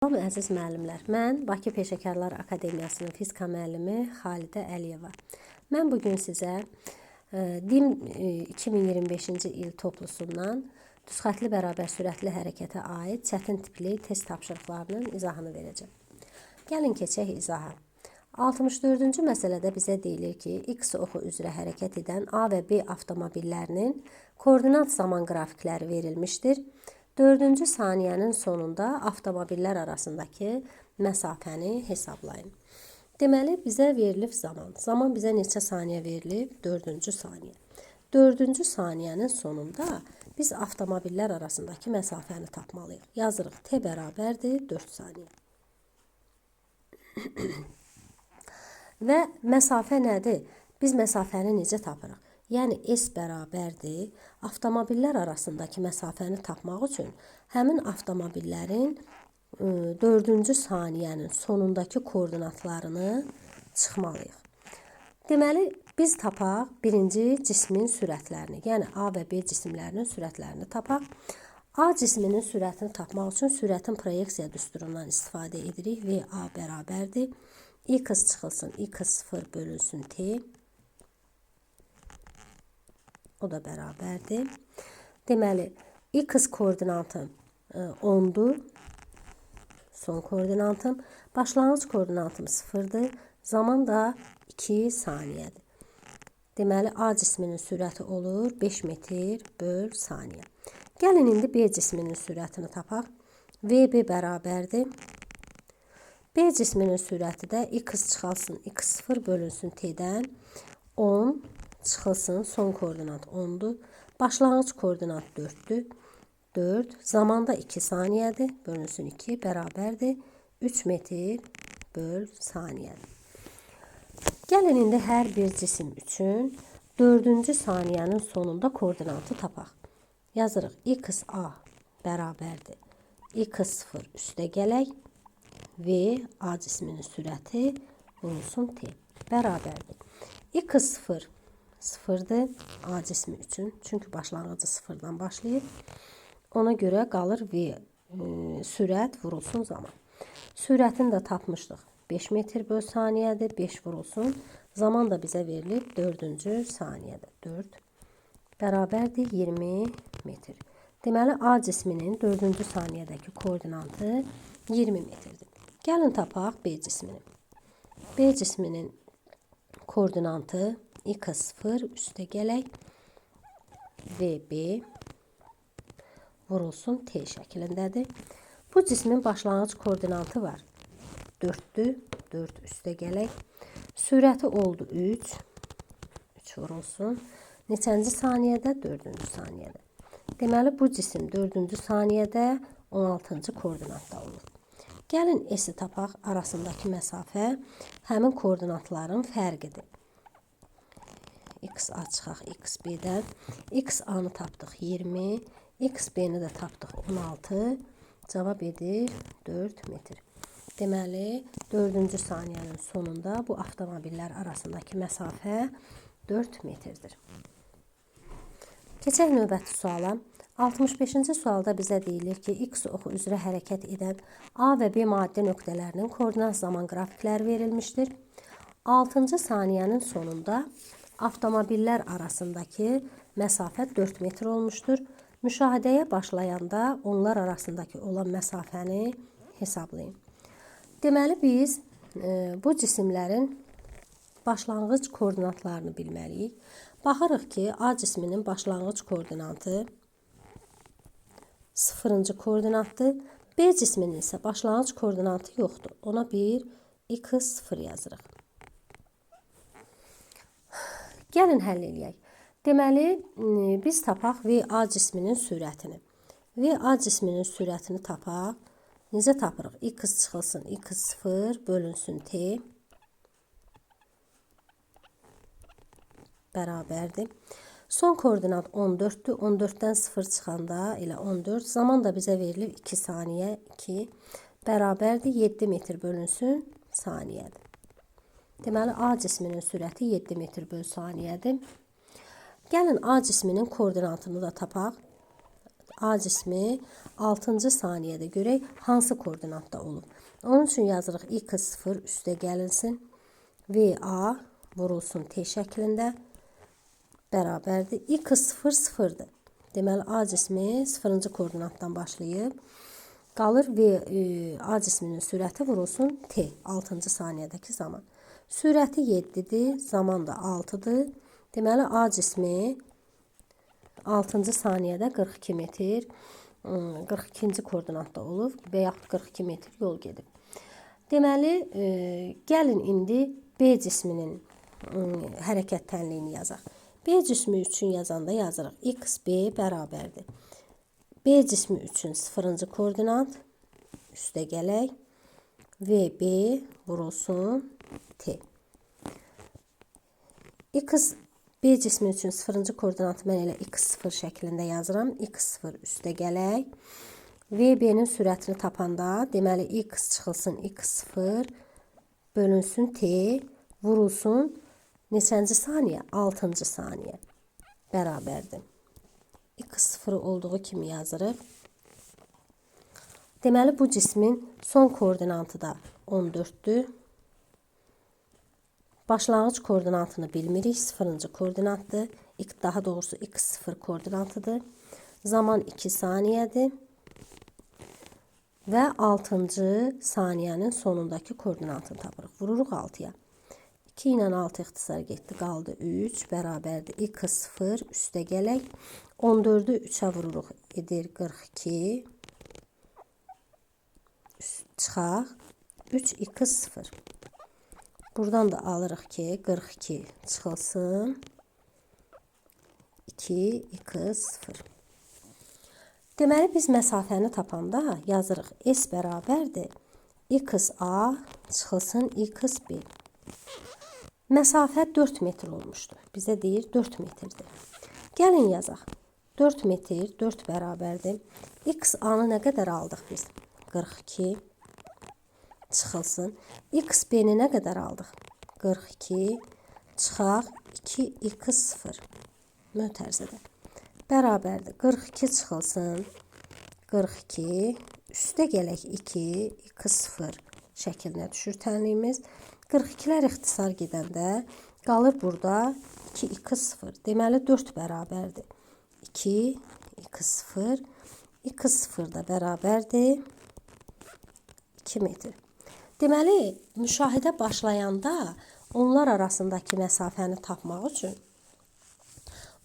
Salam əziz müəllimlər. Mən Bakı Peşəkarlar Akademiyasının fizika müəllimi Xalidə Əliyeva. Mən bugün sizə DİM 2025-ci il toplusundan düzxətli bərabər sürətli hərəkətə aid çətin tipli test tapşırıqlarının izahını verəcəm. Gəlin keçək izaha. 64-cü məsələdə bizə deyilir ki, X oxu üzrə hərəkət edən A və B avtomobillərinin koordinat zaman qrafikləri verilmişdir. 4-cü saniyənin sonunda avtomobillər arasındakı məsafəni hesablayın. Deməli, bizə verilib zaman. Zaman bizə neçə saniyə verilib? 4-cü saniyə. 4-cü saniyənin sonunda biz avtomobillər arasındakı məsafəni tapmalıyıq. Yazırıq, T bərabərdir 4 saniyə. Və məsafə nədir? Biz məsafəni necə tapırıq? Yəni, S bərabərdir, avtomobillər arasındakı məsafəni tapmaq üçün həmin avtomobillərin 4-cü saniyənin sonundakı koordinatlarını çıxmalıyıq. Deməli, biz tapaq birinci cismin sürətlərini, yəni A və B cisimlərinin sürətlərini tapaq. A cisminin sürətini tapmaq üçün sürətin proyeksiya düsturundan istifadə edirik. VA bərabərdir. X çıxılsın, X0 bölünsün T. O da bərabərdir. Deməli, X koordinatım 10'dur. Son koordinatım. Başlanğıc koordinatım 0'dır. Zaman da 2 saniyədir. Deməli, A cisminin sürəti olur 5 metr böl saniyə. Gəlin indi B cisminin sürətini tapaq. VB bərabərdir. B cisminin sürəti də X çıxalsın, X0 bölünsün T'dən 10 çıxılsın, son koordinat 10'dur. Başlanğıc koordinat 4'dür. 4, zamanda 2 saniyədir. Bölünsün 2, bərabərdir. 3 metr böl saniyədir. Gəlin indi hər bir cisim üçün 4-cü saniyənin sonunda koordinatı tapaq. Yazırıq, XA bərabərdir. X0 üstə gələk. V A cisminin sürəti vurulsun T. Bərabərdir. X0 0'dır A cismi üçün. Çünki başlanğıcı 0'dan başlayır. Ona görə qalır V sürət vurulsun zaman. Sürətini də tapmışdıq. 5 metr böl saniyədir. 5 vurulsun. Zaman da bizə verilib 4-cü saniyədə. 4 bərabərdir 20 metr. Deməli, A cisminin 4-cü saniyədəki koordinatı 20 metrdir. Gəlin tapaq B cismini. B cisminin koordinatı X0 üstə gələk. VB vurulsun T şəklindədir. Bu cismin başlanğıc koordinatı var. 4'dür. 4 üstə gələk. Sürəti oldu 3. 3 vurulsun. Neçənci saniyədə? 4-cü saniyədə. Deməli, bu cisim 4-cü saniyədə 16-cı koordinatda olur. Gəlin S-i tapaq, arasındakı məsafə həmin koordinatların fərqidir. XA çıxaq XB-dən. XA-nı tapdıq 20, XB-ni də tapdıq 16. Cavab edir 4 metr. Deməli, 4-cü saniyənin sonunda bu avtomobillər arasındakı məsafə 4 metrdir. Keçək növbəti suala. 65-ci sualda bizə deyilir ki, X oxu üzrə hərəkət edən A və B maddə nöqtələrinin koordinat zaman qrafikləri verilmişdir. 6-cı saniyənin sonunda avtomobillər arasındakı məsafə 4 metr olmuşdur. Müşahidəyə başlayanda onlar arasındakı olan məsafəni hesablayın. Deməli, biz bu cisimlərin başlanğıc koordinatlarını bilməliyik. Baxırıq ki, A cisminin başlanğıc koordinatı 0-cı koordinatdır. B cisminin isə başlanğıc koordinatı yoxdur. Ona bir X0 yazırıq. Gəlin həll eləyək. Deməli, biz tapaq VA cisminin sürətini. VA cisminin sürətini tapaq. Necə tapırıq? X çıxılsın, X0 bölünsün T. Bərabərdir. Son koordinat 14'dür. 14'dən 0 çıxanda elə 14. Zaman da bizə verilib 2 saniyə. 2 bərabərdir. 7 metr bölünsün saniyədir. Deməli, A cisminin sürəti 7 metr böl saniyədir. Gəlin A cisminin koordinatını da tapaq. A cismi 6-cı saniyədə görək hansı koordinatda olub. Onun üçün yazırıq x0 üstə gəlinsin. VA vurulsun T şəklində bərabərdir. x0 0-dır. Deməli A cismi 0-cı koordinatdan başlayıb. Qalır A cisminin sürəti vurulsun T 6-cı saniyədəki zaman. Sürəti 7-dir, zaman da 6-dır. Deməli A cismi 6-cı saniyədə 42 metr 42-ci koordinatda olub və yaxud 42 metr yol gedib. Deməli, gəlin indi B cisminin hərəkət tənliyini yazaq. B cismi üçün yazanda yazırıq. XB bərabərdir. B cismi üçün 0-cı koordinat üstə gələk. VB vurulsun T. B cismi üçün 0-cı koordinatı mən elə x0 şəklində yazıram. x0 üstə gələk. VB-nin sürətini tapanda, deməli x çıxılsın x0 bölünsün T vurulsun neçənci saniyə? 6-cı saniyə bərabərdir. x0 olduğu kimi yazırıq. Deməli bu cismin son koordinatı da 14'dür. Başlanğıc koordinatını bilmirik. 0-cı koordinatdır. Daha doğrusu x0 koordinatıdır. Zaman 2 saniyədir. Və 6-cı saniyənin sonundakı koordinatını tapırıq. Vururuq 6-ya. 2 ilə 6 ixtisar getdi. Qaldı 3 bərabərdir. x0 üstə gələk. 14'ü 3'ə vururuq. Edir 42. Çıxaq. 3x0. Buradan da alırıq ki 42 çıxılsın. 2x0. Deməli biz məsafəni tapanda yazırıq. S bərabərdir. XA çıxılsın XB. Məsafə 4 metr olmuşdur. Bizə deyir 4 metrdir. Gəlin yazaq. 4 metr 4 bərabərdir. XA-nı nə qədər aldıq biz? 42 çıxılsın. XB-ni nə qədər aldıq? 42 çıxaq 2x0 mötərizədə. Bərabərdir. 42 çıxılsın. 42 üstə gələk 2x0 şəklinə düşür tənliyimiz. 42'lər ixtisar gedəndə qalır burada 2x0. Deməli 4 bərabərdir. 2x0 x0 da bərabərdir 2 metr. Deməli, müşahidə başlayanda onlar arasındakı məsafəni tapmaq üçün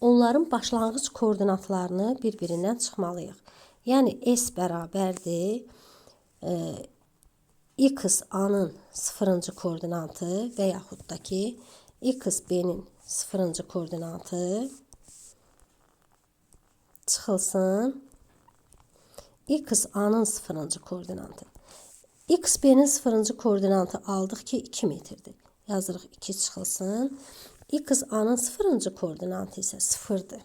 onların başlanğıc koordinatlarını bir-birindən çıxmalıyıq. Yəni, S bərabərdir XA-nın 0-cı koordinatı və yaxud da ki, XB-nin 0-cı koordinatı çıxılsın XA-nın 0-cı koordinatı. XB-nin 0-cı koordinatı aldıq ki 2 metrdir. Yazırıq 2 çıxılsın. XA-nın 0-cı koordinatı isə 0'dır.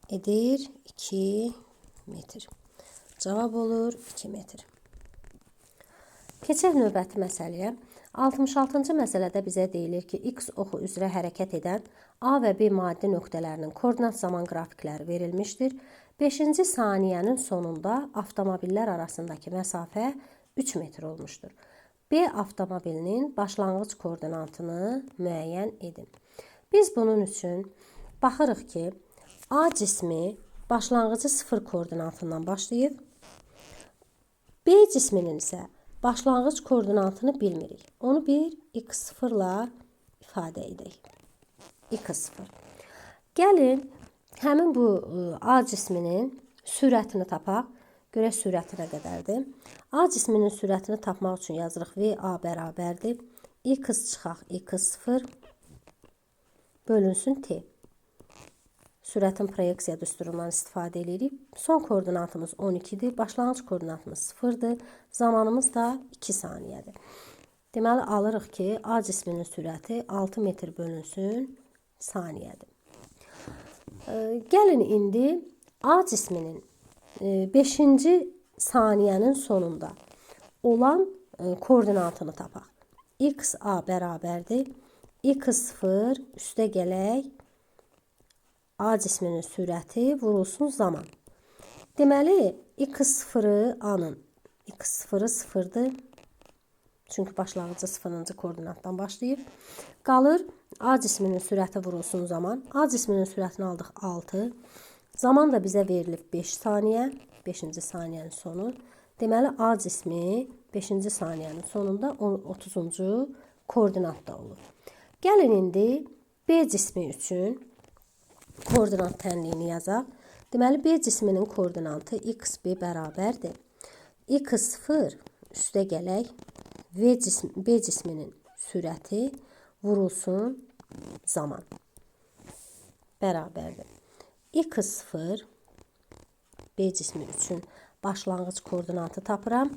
Edir 2 metr. Cavab olur 2 metr. Keçək növbəti məsələyə. 66-cı məsələdə bizə deyilir ki, X oxu üzrə hərəkət edən A və B maddi nöqtələrinin koordinat zaman qrafikləri verilmişdir. 5-ci saniyənin sonunda avtomobillər arasındakı məsafə 3 metr olmuşdur. B avtomobilinin başlanğıc koordinatını müəyyən edin. Biz bunun üçün baxırıq ki, A cismi başlanğıcı 0 koordinatından başlayıb, B cisminin isə başlanğıc koordinatını bilmirik. Onu bir x0 ilə ifadə edək. x0. Gəlin, həmin bu A cisminin sürətini tapaq. Görək sürəti nə qədərdir. A cisminin sürətini tapmaq üçün yazırıq. VA bərabərdir. X çıxaq x0 bölünsün T. Sürətin proyeksiya düsturundan istifadə edirik. Son koordinatımız 12'dir. Başlanğıc koordinatımız 0'dır. Zamanımız da 2 saniyədir. Deməli, alırıq ki, A cisminin sürəti 6 metr bölünsün saniyədir. Gəlin indi A cisminin 5-ci saniyənin sonunda olan koordinatını tapaq. XA bərabərdir. X0 üstə gələk A cisminin sürəti vurulsun zaman. Deməli, x0 A-nın x0 0-dır. Çünki başlanğıcı 0-cı koordinatdan başlayır. Qalır A cisminin sürəti vurulsun zaman. A cisminin sürətini aldıq 6. Zaman da bizə verilib 5 saniyə. 5-ci saniyənin sonu. Deməli, A cismi 5-ci saniyənin sonunda 30-cu koordinatda olur. Gəlin indi B cismi üçün koordinat tənliyini yazaq. Deməli, B cisminin koordinatı xb bərabərdir. x0 üstə gələk B cisminin sürəti vurulsun zaman bərabərdir. x0 B cismi üçün başlanğıc koordinatı tapıram.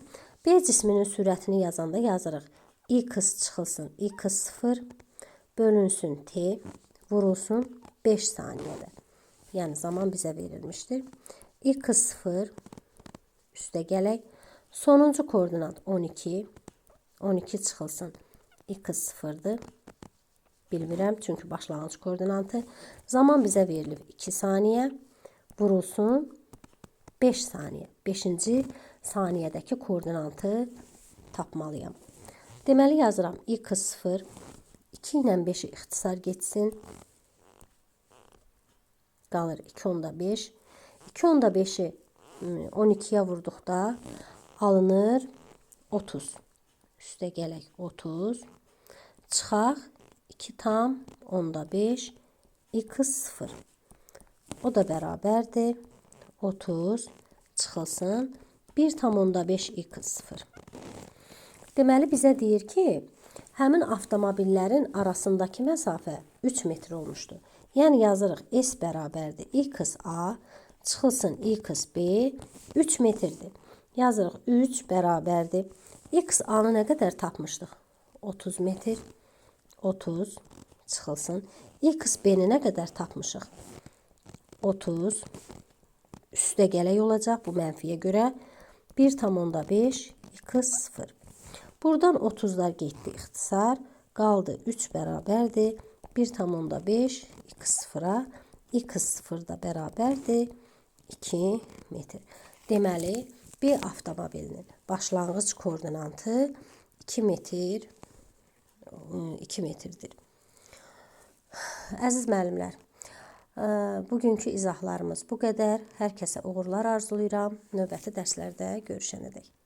B cisminin sürətini yazanda yazırıq. X çıxılsın x0 bölünsün t vurulsun 5 saniyədə. Yəni zaman bizə verilmişdir. x0 üstə gələk. Sonuncu koordinat 12. 12 çıxılsın x0'dır. Bilmirəm çünki başlanğıc koordinatı. Zaman bizə verilib 2 saniyə. Vurulsun 5 saniyə. 5-ci saniyədəki koordinatı tapmalıyam. Deməli yazıram x0 2 ilə 5'i ixtisar geçsin. Qalır 2 onda 5. 2 onda 5'i 12'ye vurduqda alınır 30. Üstə gələk 30. Çıxaq 2 tam onda 5 x0. O da bərabərdir. 30 çıxılsın 1 tam onda 5 x0. Deməli bizə deyir ki, həmin avtomobillərin arasındakı məsafə 3 metr olmuşdur. Yəni yazırıq S bərabərdir XA çıxılsın XB 3 metrdir. Yazırıq 3 bərabərdir. XA-nı nə qədər tapmışdıq? 30 metr. 30 çıxılsın. XB-ni nə qədər tapmışıq? 30 üstə gələk olacaq bu mənfiyə görə. 1 tam onda 5 x0. Buradan 30'lar getdi ixtisar. Qaldı 3 bərabərdir. 1 tam onda 5 x0'a. x0 da bərabərdir 2 metr. Deməli, B avtomobilinin başlanğıc koordinatı 2 metrdir. Əziz müəllimlər, bugünkü izahlarımız bu qədər. Hər kəsə uğurlar arzulayıram. Növbəti dərslərdə görüşənədək.